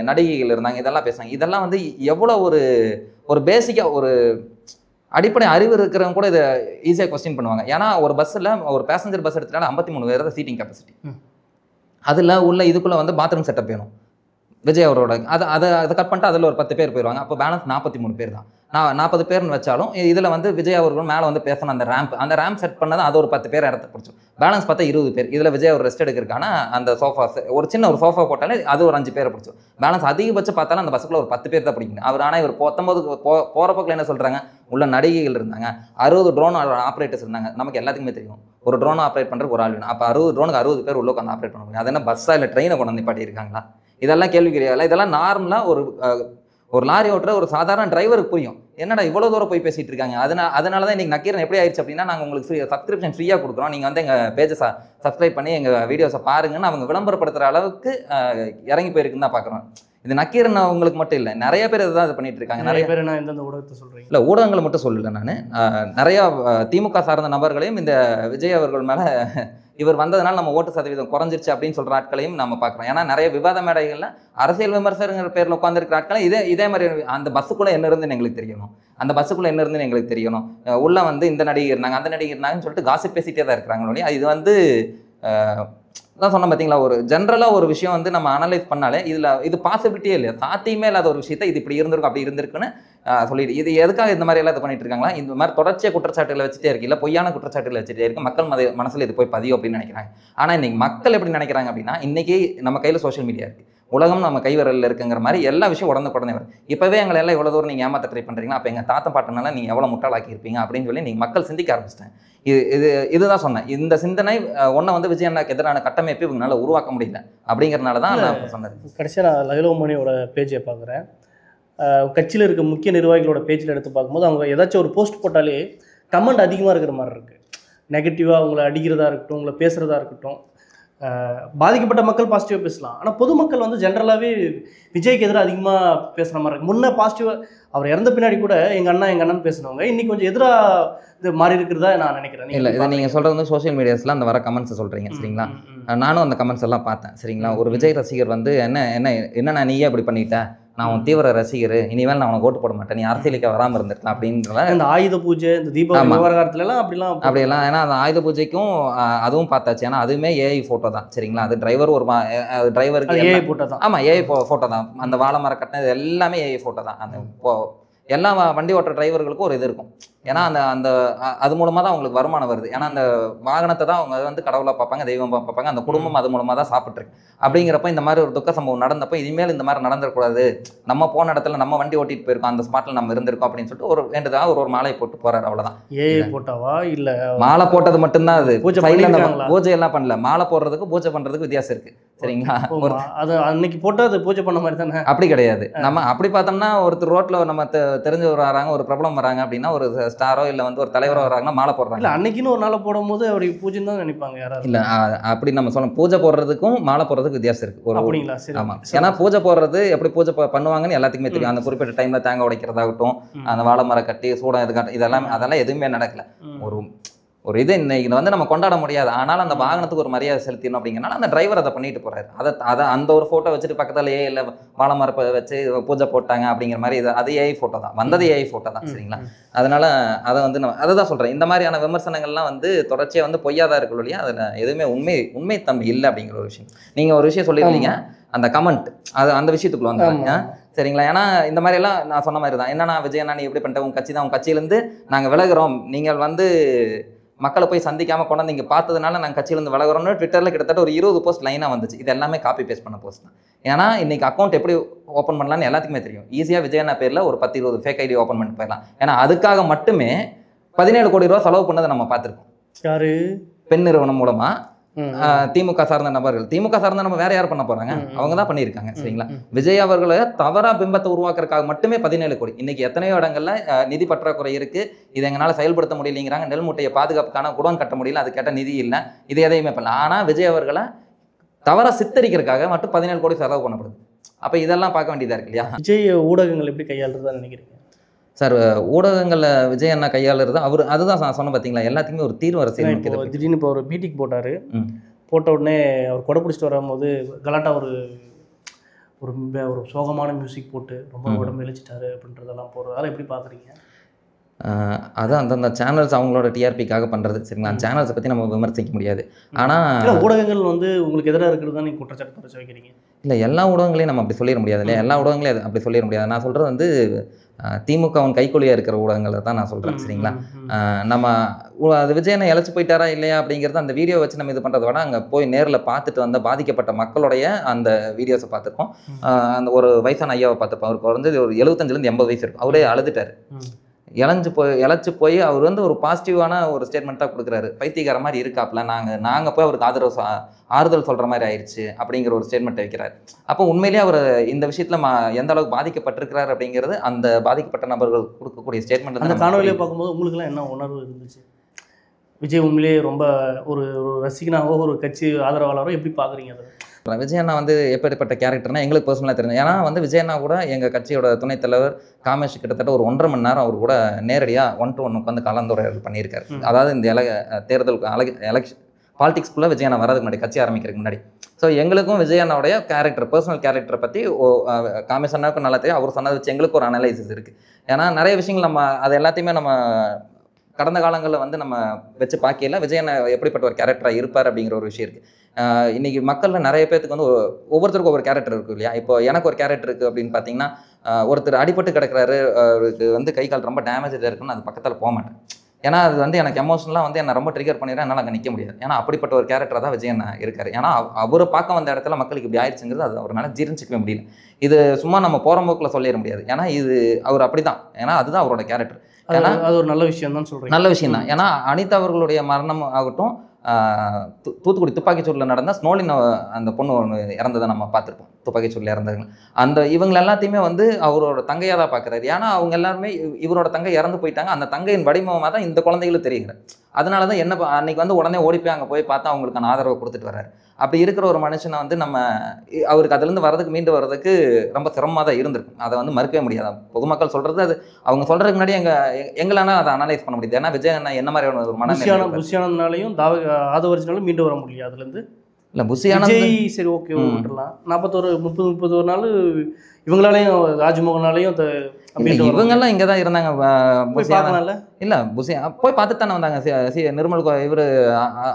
நடிகைகள் இருந்தாங்க. இதெல்லாம் பேசுனாங்க. இதெல்லாம் வந்து எவ்வளோ ஒரு பேசிக்காக ஒரு அடிப்படை அறிவு இருக்கிறவங்க கூட இதை ஈஸியாக கொஸ்டின் பண்ணுவாங்க. ஏன்னா ஒரு பஸ்ஸில் ஒரு பேசஞ்சர் பஸ் எடுத்துட்டாலும் 53 பேர் தான் சீட்டிங் கெப்பாசிட்டி. அதில் உள்ள இதுக்குள்ளே வந்து பாத்ரூம் செட்டப் வேணும் விஜய் அவரோட. அதை கட் பண்ணிட்டு அதில் ஒரு 10 பேர் போயிடுவாங்க. அப்போ பேலன்ஸ் 43 பேர் தான். 40 பேர்னு வச்சாலும் இதில் வந்து விஜய் அவர்கள் மேலே வந்து பேசணும். அந்த ரேம்ப் செட் பண்ணது அது ஒரு 10 பேர் இடத்த பிடிச்சோம். பேலன்ஸ் பார்த்தா 20 பேர். இதில் விஜய் அவர் ரெஸ்ட் எடுக்கிறதுக்கான அந்த சோஃபா ஒரு சின்ன ஒரு சோஃபா போட்டாலே அது ஒரு 5 பேரை பிடிச்சோம். பேலன்ஸ் அதிகபட்சம் பார்த்தாலும் அந்த பஸ்ஸுக்குள்ள ஒரு 10 பேர் தான் பிடிக்கணும். ஆனால் இவர் 19 போகிற பக்கம் என்ன சொல்கிறாங்க, உள்ள நடிகைகள் இருந்தாங்க, 60 ட்ரோன் ஆப்ரேட்டர்ஸ் இருந்தாங்க. நமக்கு எல்லாத்துக்குமே தெரியும் ஒரு ட்ரோன் ஆப்ரேட் பண்ணுறதுக்கு ஒரு ஆள் வேணும். அப்போ 60 ட்ரோனுக்கு 60 பேர் உள்ள உட்காந்து ஆப்ரேட் பண்ண முடியும். அது என்ன பஸ்ஸாக இல்லை ட்ரெயினை கொண்டு வந்து பாட்டியிருக்காங்களா? இதெல்லாம் கேள்விக்குறியால. இதெல்லாம் நார்மலாக ஒரு லாரி ஓட்டுற ஒரு சாதாரண டிரைவருக்கு புரியும். என்னடா இவ்வளோ தூரம் போய் பேசிகிட்டு இருக்காங்க. அதனால தான் இன்றைக்கி நக்கீரன் எப்படி ஆயிடுச்சு அப்படின்னா, நாங்கள் உங்களுக்கு சப்ஸ்கிரிப்ஷன் ஃப்ரீயாக கொடுக்குறோம், நீங்கள் வந்து எங்கள் பேஜை சப்ஸ்கிரைப் பண்ணி எங்கள் வீடியோஸை பாருங்கன்னு அவங்க விளம்பரப்படுத்துகிற அளவுக்கு இறங்கி போயிருக்குன்னு தான் பார்க்குறோம். இது நக்கீரன் அவங்களுக்கு மட்டும் இல்லை, நிறைய பேர் இதுதான் இது பண்ணிட்டு இருக்காங்க. நிறைய பேர் நான் எந்தெந்த ஊடகத்தை சொல்கிறேன் இல்லை, ஊடகங்களை மட்டும் சொல்லலை நான். நிறையா திமுக சார்ந்த நபர்களையும் இந்த விஜய் அவர்கள் மேலே இவர் வந்ததுனால நம்ம ஓட்டு சதவீதம் குறைஞ்சிருச்சு அப்படின்னு சொல்கிற ஆட்களையும் நம்ம பார்க்குறோம். ஏன்னா நிறைய விவாத மேடைகளில் அரசியல் விமர்சகர்கள் பேரில் உட்காந்துருக்கிற ஆட்களை இதே மாதிரி அந்த பஸ்ஸுக்குள்ளே என்ன இருந்துன்னு எங்களுக்கு தெரியணும், அந்த பஸ்ஸுக்குள்ளே என்ன இருந்துன்னு எங்களுக்கு தெரியணும், உள்ளே வந்து இந்த நடிகை இருந்தாங்க அந்த நடிகை இருந்தாங்கன்னு சொல்லிட்டு காசிப் பேசிகிட்டே தான் இருக்கிறாங்களோ. இது வந்து தான் சொன்ன பார்த்தீங்களா, ஒரு ஜென்ரலாக ஒரு விஷயம் வந்து நம்ம அனலைஸ் பண்ணாலே இது பாசிபிலிட்டியே இல்லை, சாத்தியமே இல்லாத ஒரு விஷயத்தை இது இப்படி இருந்திருக்கும் அப்படி இருந்திருக்குன்னு சொல்லிட்டு இது எதுக்காக இந்த மாதிரி எல்லாம் இது பண்ணிட்டு இருக்காங்களா? இந்த மாதிரி தொடர்ச்சியாக குற்றச்சாட்டுகளை வச்சுட்டே இருக்கு, இல்லை பொய்யான குற்றச்சாட்டுகளை வச்சுட்டே இருக்கு. மக்கள் மனசில் இது போய் பதியும் அப்படின்னு நினைக்கிறாங்க. ஆனால் இன்னைக்கு மக்கள் எப்படி நினைக்கிறாங்க அப்படின்னா, இன்னைக்கு நம்ம கையில் சோஷியல் மீடியா இருக்குது, உலகம் நம்ம கைவிரலில் இருக்குங்கிற மாதிரி எல்லா விஷயம் உடனே வரும். இப்போவே எங்களை எல்லாம் இவ்வளோ தூரம் நீங்கள் ஏமாற்ற ட்ரை பண்ணுறீங்கன்னா அப்போ எங்கள் தாத்தா பாட்டனால நீங்கள் எவ்வளோ முட்டாளாக்கி இருப்பீங்க அப்படின்னு சொல்லி நீங்கள் மக்கள் சிந்திக்க ஆரம்பிச்சிட்டேன். இதுதான் சொன்னேன். இந்த சிந்தனை ஒன்றை வந்து விஜய் அண்ணாக்கு எதிரான கட்டமைப்பு இவங்களால உருவாக்க முடியல அப்படிங்கிறனால தான் நான் சொன்னது. கடைசியாக நான் லயலோமணியோட பேஜை பார்க்குறேன். கட்சியில் இருக்க முக்கிய நிர்வாகிகளோட பேஜில் எடுத்து பார்க்கும்போது அவங்க ஏதாச்சும் ஒரு போஸ்ட் போட்டாலே கமெண்ட் அதிகமாக இருக்கிற மாதிரி இருக்குது. நெகட்டிவாக அவங்கள அடிக்கிறதா இருக்கட்டும், உங்களை பேசுகிறதா இருக்கட்டும். பாதிக்கப்பட்ட மக்கள் பாசிட்டிவாக பேசலாம், ஆனால் பொதுமக்கள் வந்து ஜென்ரலாகவே விஜய்க்கு எதிராக அதிகமாக பேசுகிற மாதிரி இருக்குது. முன்னே பாசிட்டிவாக அவர் இறந்த பின்னாடி கூட எங்கள் அண்ணன் பேசுனவங்க இன்னைக்கு கொஞ்சம் எதிராக இது மாறி இருக்கிறதா நான் நினைக்கிறேன். இல்லை, இதை நீங்கள் சொல்கிறது வந்து சோஷியல் மீடியாஸில் அந்த வர கமெண்ட்ஸை சொல்கிறீங்க சரிங்களா. நானும் அந்த கமெண்ட்ஸ் எல்லாம் பார்த்தேன் சரிங்களா. ஒரு விஜய் ரசிகர் வந்து என்னண்ணா நீயே அப்படி பண்ணிட்ட, நான் உன் தீவிர ரசிகர், இனிமேல் நான் உனக்கு ஓட்டு போட மாட்டேன், நீ அரசியலுக்கு வராமல் இருந்திருக்கலாம் அப்படின்ற இந்த ஆயுத பூஜை, இந்த தீபாவளி விவகாரத்துலலாம் அப்படிலாம். ஏன்னா அந்த ஆயுத பூஜைக்கும் அதுவும் பார்த்தாச்சு. ஏன்னா அதுவுமே ஏஐ ஃபோட்டோ தான் சரிங்களா. அது டிரைவர் டிரைவருக்கு ஏஐ ஃபோட்டோ தான். ஆமாம், ஏஐ ஃபோட்டோ தான். அந்த வாழை மரம் கட்டினது எல்லாமே ஏஐ ஃபோட்டோ தான். அந்த எல்லா வண்டி ஓட்டுற டிரைவர்களுக்கும் ஒரு இது இருக்கும். ஏன்னா அந்த அது மூலமாக தான் அவங்களுக்கு வருமானம் வருது. ஏன்னா அந்த வாகனத்தை தான் அவங்க வந்து கடவுளாக பார்ப்பாங்க, தெய்வமாக பார்ப்பாங்க. அந்த குடும்பம் அது மூலமாக தான் சாப்பிட்ருக்கு. அப்படிங்கிறப்ப இந்த மாதிரி ஒரு துக்க சம்பவம் நடந்தப்போ இனிமேல் இந்த மாதிரி நடந்துடக்கூடாது, நம்ம போன இடத்துல நம்ம வண்டி ஓட்டிட்டு போயிருக்கோம், அந்த ஸ்பாட்டில் நம்ம இருந்திருக்கோம் அப்படின்னு சொல்லிட்டு ஒரு வேண்டுதா ஒரு மாலை போட்டு போறாரு. அவ்வளோதான். ஏஐ போட்டாவா இல்லை மாலை போட்டது மட்டும்தான். அது பூஜை எல்லாம் பண்ணல. மாலை போடுறதுக்கு பூஜை பண்ணுறதுக்கு வித்தியாசம் இருக்கு சரிங்களா. அது அன்னைக்கு போட்டால் அது பூஜை பண்ண மாதிரி தானே. அப்படி கிடையாது. நம்ம அப்படி பார்த்தோம்னா ஒருத்தர் ரோட்டில் நம்ம தெரிஞ்சவர் வராங்க, ஒரு பிரபலம் வராங்க அப்படின்னா, ஒரு ஸ்டாரோ இல்லை வந்து ஒரு தலைவரோ வராங்கன்னா மாலை போடுறாங்க. இல்லை அன்னைக்குன்னு ஒரு நாளை போடும்போது அப்படி பூஜை தான் நினைப்பாங்க யாராவது. இல்லை அப்படி நம்ம சொல்லணும். பூஜை போடுறதுக்கும் மாலை போடுறதுக்கு வித்தியாசம் இருக்கு. அப்படிங்களா? சரி. ஆமாம். ஏன்னா பூஜை போடுறது எப்படி பூஜை பண்ணுவாங்கன்னு எல்லாத்துக்குமே தெரியும். அந்த குறிப்பிட்ட டைம்ல தேங்காய் உடைக்கிறதாகட்டும், அந்த வாழை மரம் கட்டி சூடம் இதெல்லாம் அதெல்லாம் எதுவுமே நடக்கல. ஒரு இது இன்னைக்கு வந்து நம்ம கொண்டாட முடியாது. ஆனால் அந்த வாகனத்துக்கு ஒரு மரியாதை செலுத்தணும் அப்படிங்கிறனால அந்த டிரைவர் அதை பண்ணிட்டு போறாரு. அதை அந்த ஒரு ஃபோட்டோ வச்சுட்டு பக்கத்தில் இல்லை வாழை மரப்பை வச்சு பூஜை போட்டாங்க அப்படிங்கிற மாதிரி அது ஏஐ ஃபோட்டோ தான். வந்தது ஏஐ ஃபோட்டோ தான் சரிங்களா. அதனால அதை வந்து நம்ம அதை தான் சொல்கிறேன். இந்த மாதிரியான விமர்சனங்கள்லாம் வந்து தொடர்ச்சியாக வந்து பொய்யாதான் இருக்கு இல்லையா. அதில் எதுவுமே உண்மை தன்மை இல்லை அப்படிங்கிற ஒரு விஷயம். நீங்கள் ஒரு விஷயம் சொல்லியிருந்தீங்க, அந்த கமெண்ட் அது அந்த விஷயத்துக்குள்ள வந்தாங்க சரிங்களா. ஏன்னா இந்த மாதிரி எல்லாம் நான் சொன்ன மாதிரி தான். என்னன்னா விஜயண்ணா நீ எப்படி பண்ணிட்ட, உங்க கட்சி தான், உங்க கட்சியிலேருந்து நாங்கள் விலகிறோம், நீங்கள் வந்து மக்களை போய் சந்திக்காமல் கொண்டாந்து இங்கே பார்த்ததுனால நாங்கள் கட்சியிலேருந்து விலகிறோம்னு ட்விட்டரில் கிட்டத்தட்ட ஒரு 20 போஸ்ட் லைனாக வந்துச்சு. இது எல்லாமே காப்பி பேஸ்ட் பண்ண போஸ்ட் தான். ஏன்னா இன்னைக்கு அக்கௌண்ட் எப்படி ஓப்பன் பண்ணலான்னு எல்லாத்துக்குமே தெரியும். ஈஸியாக விஜயண்ணா பேரில் ஒரு 10-20 ஃபேக் ஐடி ஓப்பன் பண்ணிட்டு போயிடலாம். ஏன்னா அதுக்காக மட்டுமே 17 கோடி ரூபா செலவு பண்ணதை நம்ம பார்த்துருக்கோம். யாரு? பெண் நிறுவனம் மூலமாக திமுக சார்ந்த நபர்கள். திமுக சார்ந்த நம்ம வேற யார் பண்ண போறாங்க? அவங்க தான் பண்ணியிருக்காங்க சரிங்களா. விஜய் அவர்களை தவறா பிம்பத்தை உருவாக்குறதுக்காக மட்டுமே 17 கோடி. இன்னைக்கு எத்தனையோ இடங்கள்ல நிதி பற்றாக்குறை இருக்கு, இதை எங்களால் செயல்படுத்த முடியலைங்கிறாங்க. நெல் மூட்டையை பாதுகாப்புக்கான குடோன் கட்ட முடியல, அது கேட்ட நிதி இல்லை, இது எதையுமே பண்ணல. ஆனா விஜய் அவர்களை தவறா சித்தரிக்கிறதுக்காக மட்டும் 17 கோடி செலவு பண்ணப்படுது. அப்ப இதெல்லாம் பார்க்க வேண்டியதா இருக்கு இல்லையா. விஜய் ஊடகங்கள் எப்படி கையாளுறதா நினைக்கிறீங்க சார்? ஊடகங்களில் விஜய் அண்ணா கையாளுறது அவர் அதுதான் நான் சொன்ன பார்த்தீங்களா, எல்லாத்துக்குமே ஒரு தீர்வு அரசியல். திடீர்னு இப்போ ஒரு மீட்டிங் போட்ட உடனே அவர் கொடை பிடிச்சிட்டு வரும்போது கலாட்டா ஒரு சோகமான மியூசிக் போட்டு ரொம்ப உடம்பு இழிச்சிட்டாரு அப்படின்றதெல்லாம் போடுறதால எப்படி பார்க்குறீங்க? அதான் அந்தந்த சேனல்ஸ் அவங்களோட டிஆர்பிக்காக பண்ணுறது சரிங்களா. அந்த சேனல்ஸை பற்றி நம்ம விமர்சிக்க முடியாது. ஆனால் ஊடகங்கள் வந்து உங்களுக்கு எதிராக இருக்கிறது தான் நீங்கள் குற்றச்சாட்டு வைக்கிறீங்க. இல்லை, எல்லா ஊடகங்களையும் நம்ம அப்படி சொல்லிட முடியாது இல்லையா. எல்லா ஊடகங்களையும் அப்படி சொல்லிட முடியாது. நான் சொல்கிறது வந்து திமுகவின் கைக்கூலியாக இருக்கிற ஊடகங்களை தான் நான் சொல்கிறேன் சரிங்களா. நம்ம அது விஜயனை இழைச்சி போயிட்டாரா இல்லையா அப்படிங்கிறது அந்த வீடியோ வச்சு நம்ம இது பண்ணுறத விட அங்கே போய் நேரில் பார்த்துட்டு வந்த பாதிக்கப்பட்ட மக்களுடைய அந்த வீடியோஸை பார்த்துருக்கோம். அந்த ஒரு வயசான ஐயாவை பார்த்துருப்போம். அவருக்கு வந்து ஒரு 75 80 வயசு இருக்கும். அவரே அழுதுட்டார். இழைச்சி போய் அவர் வந்து ஒரு பாசிட்டிவான ஒரு ஸ்டேட்மெண்ட் தான் கொடுக்குறாரு. பைத்தியக்கார மாதிரி இருக்காப்புல, நாங்கள் போய் அவருக்கு ஆறுதல் சொல்கிற மாதிரி ஆயிடுச்சு அப்படிங்கிற ஒரு ஸ்டேட்மெண்ட் வைக்கிறார். அப்போ உண்மையிலேயே அவர் இந்த விஷயத்தில் எந்த அளவுக்கு பாதிக்கப்பட்டிருக்கிறார் அப்படிங்கிறது அந்த பாதிக்கப்பட்ட நபர்கள் கொடுக்கக்கூடிய ஸ்டேட்மெண்ட். அந்த காணொலியை பார்க்கும்போது உங்களுக்குலாம் என்ன உணர்வு இருந்துச்சு? விஜய் உண்மையிலேயே ரொம்ப ஒரு ரசிகனாகவோ ஒரு கட்சி ஆதரவாளரோ எப்படி பார்க்குறீங்க அதை? விஜய் அண்ணா வந்து எப்படிப்பட்ட கேரக்டர்னா எங்களுக்கு பர்சனலாக தெரிஞ்சு. ஏன்னா வந்து விஜய் அண்ணா கூட எங்கள் கட்சியோட துணைத் தலைவர் காமேஷ் கிட்டத்தட்ட ஒரு 1.5 மணி நேரம் அவர் கூட நேரடியாக 1-to-1 உட்காந்து கலந்துரையாடல் பண்ணியிருக்காரு. அதாவது இந்த தேர்தல் எலெக்ஷன் பாலிடிக்ஸ்குள்ளே விஜய் அண்ணா வரதுக்கு முன்னாடி, கட்சி ஆரம்பிக்கிறதுக்கு முன்னாடி. ஸோ எங்களுக்கும் விஜய் அண்ணாவுடைய பர்சனல் கேரக்டரை பற்றி காமேஷ் அண்ணாவுக்கும் நல்லா தெரியும். அவர் சொன்னதை வச்சு எங்களுக்கு ஒரு அனலைசிஸ் இருக்குது. ஏன்னா நிறைய விஷயங்கள் நம்ம அது எல்லாத்தையுமே நம்ம கடந்த காலங்களில் வந்து நம்ம வச்சு பார்க்கல விஜய் அண்ணா எப்படிப்பட்ட ஒரு கேரக்டராக இருப்பார் அப்படிங்கிற ஒரு விஷயம் இருக்குது. இன்றைக்கி மக்களில் நிறைய பேருக்கு வந்து ஒவ்வொருத்தருக்கும் ஒவ்வொரு கேரக்டர் இருக்குது இல்லையா. இப்போ எனக்கு ஒரு கேரக்டர் இருக்குது அப்படின்னு பார்த்தீங்கன்னா, ஒருத்தர் அடிபட்டு கிடக்கிறாரு, அவருக்கு வந்து கை கால் ரொம்ப டேமேஜாக இருக்குன்னு அது பக்கத்தில் போக மாட்டேன். ஏன்னா அது வந்து எனக்கு எமோஷனலாக வந்து என்னை ரொம்ப ட்ரிகர் பண்ணிடுறேன், என்னால் அங்கே நிற்க முடியாது. ஏன்னா அப்படிப்பட்ட ஒரு கேரக்டராக தான் விஜய் அண்ணா இருக்கார். ஏன்னா அவரை பார்க்க வந்த இடத்துல மக்களுக்கு இப்படி ஆயிடுச்சுங்கிறது அது அவரால் ஜீரணிச்சிக்கவே முடியல. இது சும்மா நம்ம போகிற போக்கில் சொல்லிட முடியாது. ஏன்னா இது அவர் அப்படி தான். ஏன்னா அதுதான் அவரோட கேரக்டர். ஏன்னா அது ஒரு நல்ல விஷயம் தான் சொல்கிறேன். நல்ல விஷயம் தான். ஏன்னா அனிதா அவர்களுடைய மரணம் ஆகட்டும், தூத்துக்குடி துப்பாக்கிச்சூடில் நடந்த ஸ்னோலின் அந்த பொண்ணு ஒன்று இறந்ததை நம்ம பார்த்துருப்போம். துப்பாக்கிச்சூடில் இறந்தவங்க அந்த இவங்க எல்லாத்தையுமே வந்து அவரோட தங்கையாக தான் பார்க்குறாரு. ஏன்னா அவங்க எல்லாருமே இவரோட தங்கை இறந்து போயிட்டாங்க. அந்த தங்கையின் வடிவமாக தான் இந்த குழந்தைகளும் தெரியுது. அதனால தான் என்ன அன்னைக்கு வந்து உடனே ஓடி போய் அங்கே போய் பார்த்தா அவங்களுக்கான ஆதரவை கொடுத்துட்டு வர்றாரு. அப்படி இருக்கிற ஒரு மனுஷனை வந்து நம்ம அவருக்கு அதுலேருந்து வரதுக்கு மீண்டு வர்றதுக்கு ரொம்ப சிரமமாக தான் இருந்திருக்கும். அதை வந்து மறுக்கவே முடியாது. பொதுமக்கள் சொல்கிறது அது அவங்க சொல்கிறதுக்கு முன்னாடி எங்களால் அதை அனலைஸ் பண்ண முடியுது. ஏன்னா விஜய் அண்ணா என்ன மாதிரியான ஒரு புஷியானதுனாலையும் ஆதவரிச்சினாலும் மீண்டு வர முடியல அதுலேருந்து. இல்லை புஷியானந்த் சரி ஓகே விட்டுலாம் 30 நாள் இவங்களாலையும் ராஜ்மோகனாலையும் இவங்கெல்லாம் இங்கே தான் இருந்தாங்க. இல்லை புஷியா போய் பார்த்துட்டு தானே வந்தாங்க. நிர்மல் இவர்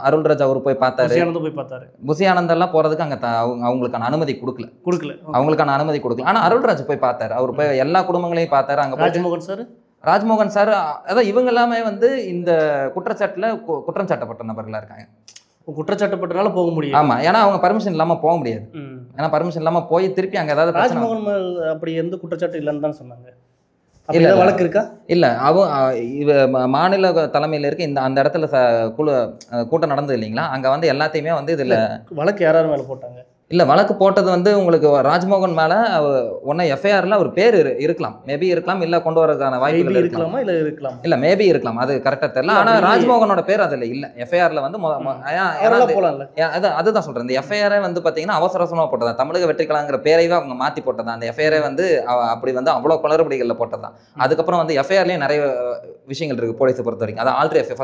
அருள்ராஜ் அவர் போய் பார்த்தாரு. புஷியானந்தெல்லாம் போகிறதுக்கு அங்கே அவங்களுக்கான அனுமதி கொடுக்கல. அவங்களுக்கான அனுமதி கொடுக்கல. ஆனால் அருள்ராஜ் போய் பார்த்தாரு. அவர் போய் எல்லா குடும்பங்களையும் பார்த்தாரு. அங்கே ராஜ்மோகன் சார் அதான் இவங்க எல்லாமே வந்து இந்த குற்றம் சாட்டப்பட்ட நபர்களாக இருக்காங்க. குற்றச்சாட்டுப்பட்டனால போக முடியும். ஆமாம், ஏன்னா அவங்க பர்மிஷன் இல்லாமல் போக முடியாது. ஏன்னா பர்மிஷன் இல்லாமல் போய் திருப்பி அங்கே ஏதாவது ராஜ்மோகன் அப்படி எந்த குற்றச்சாட்டு இல்லைன்னு தான் சொன்னாங்க. இல்லை வழக்கு இருக்கா? இல்லை மாநில தலைமையில் இருக்க அந்த இடத்துல கூட்டம் நடந்தது இல்லைங்களா? அங்கே வந்து எல்லாத்தையுமே வந்து இதில் வழக்கு யாராவது மேலே போட்டாங்க. இல்லை வழக்கு போட்டது வந்து உங்களுக்கு ராஜ்மோகன் மேலே ஒன்றா எஃப்ஐஆரில் ஒரு பேர் இருக்கலாம், மேபி இருக்கலாம், இல்லை கொண்டு வரதுக்கான வாய்ப்புகள் இருக்கலாமா? இல்லை இருக்கலாம், இல்லை மேபி இருக்கலாம், அது கரெக்டாக தெரியல. ஆனால் ராஜ்மோகனோட பேர் அதில் இல்லை. எஃப்ஐஆரில் வந்து அதுதான் சொல்கிறேன். இந்த எஃப்ஐஆரை வந்து பார்த்தீங்கன்னா அவசரமாக போட்டதான். தமிழக வெற்றிக்கலாங்கிற பேரைவே அவங்க மாற்றி போட்டதான். அந்த எஃப்ஐஆரை வந்து அப்படி வந்து அவ்வளோ குளறுபடிகளில் போட்டதான். அதுக்கப்புறம் வந்து எஃப்ஐஆர்லேயே நிறைய விஷயங்கள் இருக்குது போலீஸை பொறுத்த வரைக்கும். அது ஆல்ட்ரு எஃப்ஐஆர்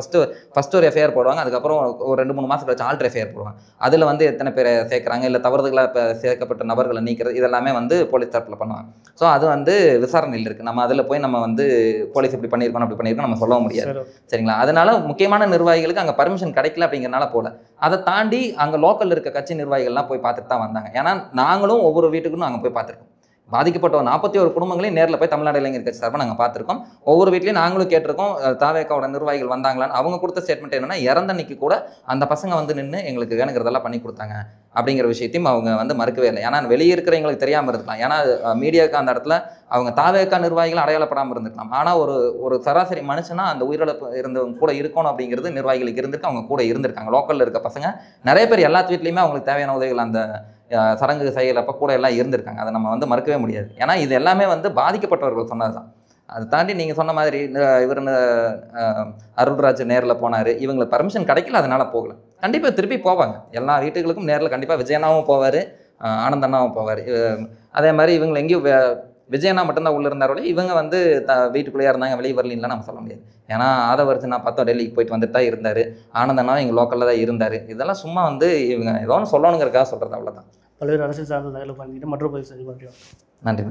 ஃபஸ்ட்டு ஒரு எஃப்ஐஆர் போடுவாங்க. அதுக்கப்புறம் ஒரு 2-3 மாதம் கழிச்சு ஆல்ட்ரு எஃப்ஐஆர் போடுவாங்க. அதில் வந்து எத்தனை பேரை சேர்க்குறாங்க, இல்லை தவறுதலாக இப்போ சேர்க்கப்பட்ட நபர்களை நீக்கிறது, இதெல்லாமே வந்து போலீஸ் தரப்பில் பண்ணுவாங்க. ஸோ அது வந்து விசாரணையில் இருக்குது. நம்ம அதில் போய் நம்ம வந்து போலீஸ் இப்படி பண்ணியிருக்கோம் அப்படி பண்ணியிருக்கோம் நம்ம சொல்ல முடியாது. சரிங்களா? அதனால முக்கியமான நிர்வாகிகளுக்கு அங்கே பர்மிஷன் கிடைக்கல அப்படிங்கிறனால போல. அதை தாண்டி அங்கே லோக்கல் இருக்க கட்சி நிர்வாகிகள்லாம் போய் பார்த்துட்டு தான் வந்தாங்க. ஏன்னா நாங்களும் ஒவ்வொரு வீட்டுக்கும் நாங்கள் போய் பார்த்துருக்கோம். பாதிக்கப்பட்ட 41 குடும்பங்களையும் நேரில் போய் தமிழ்நாடு இளைஞர் கட்சி சார்பாக நாங்கள் பார்த்துருக்கோம். ஒவ்வொரு வீட்லையும் நாங்களும் கேட்டிருக்கோம். தாவேக்காவோட நிர்வாகிகள் வந்தாங்களான்னு. அவங்க கொடுத்த ஸ்டேட்மெண்ட் என்னன்னா, இறந்தன்னைக்கு கூட அந்த பசங்க வந்து நின்று எங்களுக்கு வேணுங்கிறதெல்லாம் பண்ணி கொடுத்தாங்க அப்படிங்கிற விஷயத்தையும் அவங்க வந்து மறுக்கவே இல்லை. ஏன்னா வெளியே இருக்கிற எங்களுக்கு தெரியாமல் இருக்கலாம். ஏன்னா மீடியாவுக்கு அந்த இடத்துல அவங்க தாவேக்கா நிர்வாகிகள் அடையாளப்படாமல் இருந்திருக்கலாம். ஆனால் ஒரு சராசரி மனுஷனா அந்த உயிரிழப்பு இருந்தவங்க கூட இருக்கணும் அப்படிங்கிறது நிர்வாகிகளுக்கு இருந்திருக்கு. அவங்க கூட இருந்திருக்காங்க. லோக்கலில் இருக்க பசங்க நிறைய பேர் எல்லாத்து வீட்லையுமே அவங்களுக்கு தேவையான உதவிகள் அந்த சடங்கு செயலப்போ கூட எல்லாம் இருந்திருக்காங்க. அதை நம்ம வந்து மறுக்கவே முடியாது. ஏன்னா இது எல்லாமே வந்து பாதிக்கப்பட்டவர்கள் சொன்னது தான். அதை தாண்டி நீங்கள் சொன்ன மாதிரி இவர் அருள்ராஜ் நேரில் போனார். இவங்களுக்கு பர்மிஷன் கிடைக்கல, அதனால போகல. கண்டிப்பாக திருப்பி போவாங்க. எல்லா வீட்டுகளுக்கும் நேரில் கண்டிப்பாக விஜயனாவும் போவார், ஆனந்தண்ணாவும் போவார். அதே மாதிரி இவங்களை எங்கேயும் விஜயனா மட்டும்தான் உள்ளே இருந்தாரோட இவங்க வந்து வீட்டுக்குள்ளேயே இருந்தாங்க, வெளியே வரலாம் நம்ம சொல்ல முடியாது. ஏன்னா ஆதவரிச்சு நான் பார்த்தோம் டெல்லிக்கு போயிட்டு வந்துட்டு தான் இருந்தார். ஆனந்தண்ணாவும் எங்கள் லோக்கலில் தான் இருந்தார். இதெல்லாம் சும்மா வந்து இவங்க ஏதோ ஒன்று சொல்லணுங்கிறதுக்காக சொல்கிறது, அவ்வளோதான். பல்வேறு அரசியல் சார்ந்த தகவல் பண்ணிட்டு மற்றொரு பதிவு செஞ்சு. நன்றி.